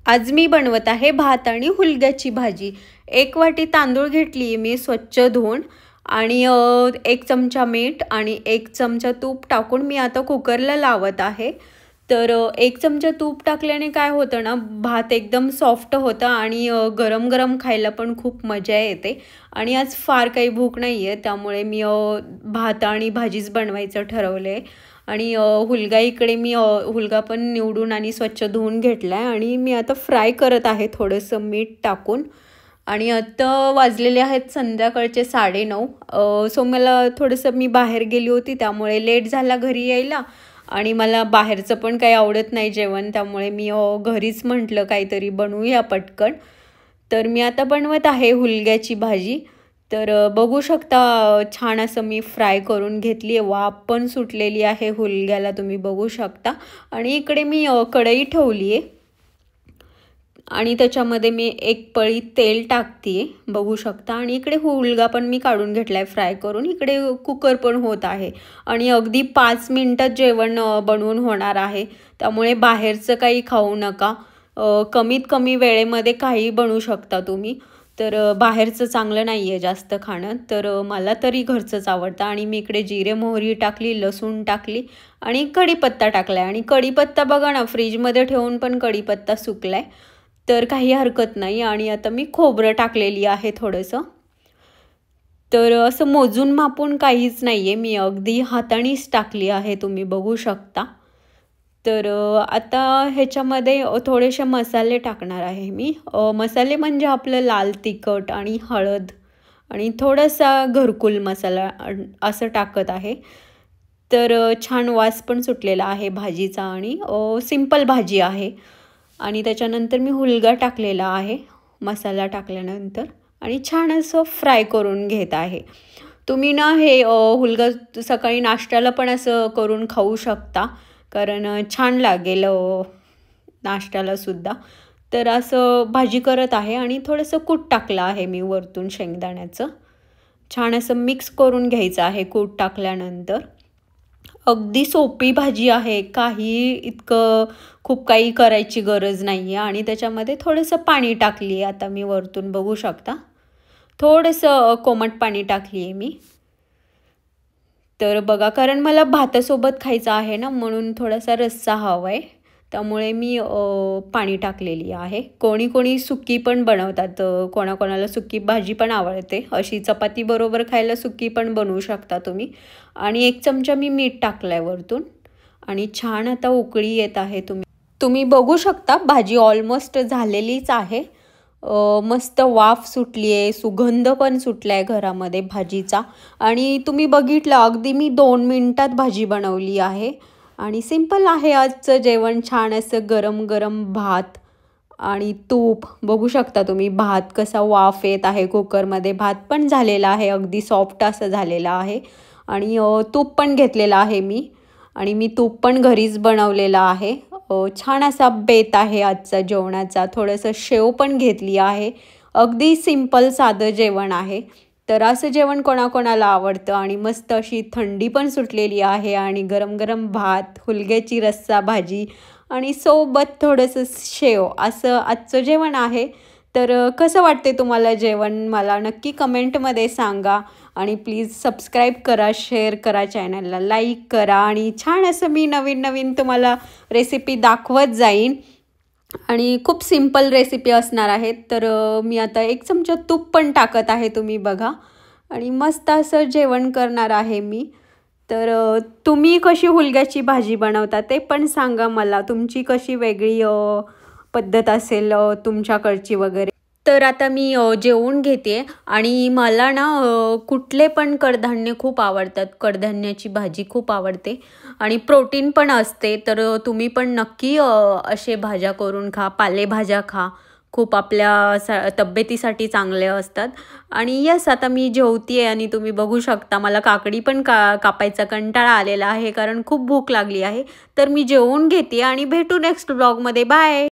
आज मी बनवत आहे भात आणि हुलग्याची भाजी। 1 वाटी तांदूळ घेतली मी स्वच्छ धुवून आणि 1 चमचा मीठ आणि 1 चमचा तूप टाकून मी आता कुकरला लावत आहे। तर 1 चमचा तूप टाकल्याने काय होतं ना, भात एकदम सॉफ्ट होतं आणि गरम गरम खायला पण खूप मजा येते। आणि आज फार काही भूक नाहीये, त्यामुळे मी भात आणि भाजीच बनवायचं ठरवले। आणि हुलगा इकडे मी हुलगा पण निवडून आणि स्वच्छ धुवून घेतलाय आणि मी आता फ्राय करत आहे थोडंसं मीठ टाकून। आणि आता वाजलेले आहेत संध्याकाळचे 9:30। सो मला थोडंसं मी बाहेर गेली होती, त्यामुळे लेट झाला घरी यायला आणि मला बाहेरचं पण काही आवडत नाही जेवण, त्यामुळे मी घरीच म्हटलं काहीतरी बनवूया पटकन। तर मी आता बनवत आहे हुलग्याची भाजी। तर बघू शकता छान असं मी फ्राय करून घेतली आहे, वाफ पण सुटलेली आहे हुलग्याला तुम्ही बघू शकता। आणि इकडे मी कढई ठेवली आहे आणि त्याच्यामध्ये मी 1 पळी तेल टाकते बघू शकता। आणि इकडे हुलगा पण मी काढून घेतलाय फ्राय करून। इकडे कुकर पण होत आहे आणि अगदी 5 मिनिटात जेवण बनवून होणार आहे, त्यामुळे बाहेरचं काही खाऊ नका। कमीत कमी वेळेमध्ये काही बनवू शकता तुम्ही। तर बाहेरचं चांगलं नाही आहे जास्त खाणं, तर मला तरी घरचंच आवडतं। आणि मी इकडे जिरे मोहरी टाकली, लसूण टाकली आणि कढीपत्ता टाकलाय। आणि कढीपत्ता बघा ना, फ्रीजमध्ये ठेवून पण कढीपत्ता सुकलाय, तर काही हरकत नाही। आणि आता मी खोबरं टाकलेली आहे थोडंसं। तर असं मोजून मापून काहीच नाही आहे, मी अगदी हातानेच टाकली आहे तुम्ही बघू शकता। तर आता ह्याच्यामध्ये थोडेसे मसाले टाकणार आहे मी। मसाले म्हणजे आपलं लाल तिखट आणि हळद आणि थोडासा घरकुल मसाला असं टाकत आहे। तर छान वास पण सुटलेला आहे भाजीचा आणि सिंपल भाजी आहे। आणि त्याच्यानंतर मी हुलगा टाकलेला आहे मसाला टाकल्यानंतर आणि छान असं फ्राय करून घेत आहे। तुम्ही ना हे हुलगा सकाळी नाश्त्याला पण असं करून खाऊ शकता, कारण छान लागेल नाश्त्याला सुद्धा। तर असं भाजी करत आहे आणि थोडंसं कूट टाकलं आहे मी वरतून शेंगदाण्याचं। छान असं मिक्स करून घ्यायचं आहे कूट टाकल्यानंतर। अगदी सोपी भाजी आहे, काही इतकं खूप काही करायची गरज नाही आहे। आणि त्याच्यामध्ये थोडंसं पाणी टाकली आहे आता मी वरतून बघू शकता, थोडंसं कोमट पाणी टाकली आहे मी। तर बघा, कारण मला भातासोबत खायचं आहे ना, म्हणून थोडासा रस्सा हवा आहे, त्यामुळे मी पाणी टाकलेली आहे। कोणी कोणी सुकी पण बनवतात, कोणाकोणाला सुकी भाजी पण आवडते, अशी चपाती बरोबर खायला सुकी पण बनवू शकता तुम्ही। आणि 1 चमचा मी मीठ टाकलाय वरतून आणि छान आता उकळी येत आहे, तुम्ही बघू शकता भाजी ऑलमोस्ट झालेलीच आहे। मस्त वाफ सुटली आहे, सुगंध पण सुटलाय घरामध्ये भाजीचा। आणि तुम्ही बघितलं अगदी मी 2 मिनिटात भाजी बनवली आहे आणि सिंपल आहे आजचं जेवण। छान असं गरम गरम भात आणि तूप बघू शकता तुम्ही, भात कसा वाफ येत आहे कुकरमध्ये, भात पण झालेला आहे, अगदी सॉफ्ट असं झालेला आहे। आणि तूप पण घेतलेला आहे मी आणि मी तूप पण घरीच बनवलेला आहे। छान असा बेत आहे आजचा जेवणाचा। थोडंसं शेव पण घेतली आहे, अगदी सिंपल साधं जेवण आहे। तर असं जेवण कोणाकोणाला आवडतं आणि मस्त अशी थंडी पण सुटलेली आहे आणि गरम गरम भात, हुलग्याची रस्सा भाजी आणि सोबत थोडंसं शेव, असं आजचं जेवण आहे। तर कसं वाटते तुम्हाला जेवण, मला नक्की कमेंटमध्ये सांगा। आणि प्लीज सबस्क्राईब करा, शेअर करा, चॅनलला लाईक करा आणि छान असं मी नवीन नवीन तुम्हाला रेसिपी दाखवत जाईन आणि खूप सिंपल रेसिपी असणार आहेत। तर मी आता 1 चमचा तूप पण टाकत आहे, तुम्ही बघा, आणि मस्त असं जेवण करणार आहे मी। तर तुम्ही कशी हुलग्याची भाजी बनवता ते पण सांगा मला, तुमची कशी वेगळी पद्धत असेल तुमच्याकडची वगैरे। तर आता मी जेवून घेते आणि मला ना कुठले पण कडधान्य खूप आवडतात, कडधान्याची भाजी खूप आवडते आणि प्रोटीन पण असते। तर तुम्ही पण नक्की असे भाज्या करून खा, पालेभाज्या खा, खूप आपल्या तब्येतीसाठी चांगले असतात। आणि यस, आता मी जेवतीये आणि तुम्ही बघू शकता मला काकडी पण कापायचा कंटाळा आलेला आहे, कारण खूप भूक लागली आहे। तर मी जेवून घेते आणि भेटू नेक्स्ट ब्लॉगमध्ये, बाय।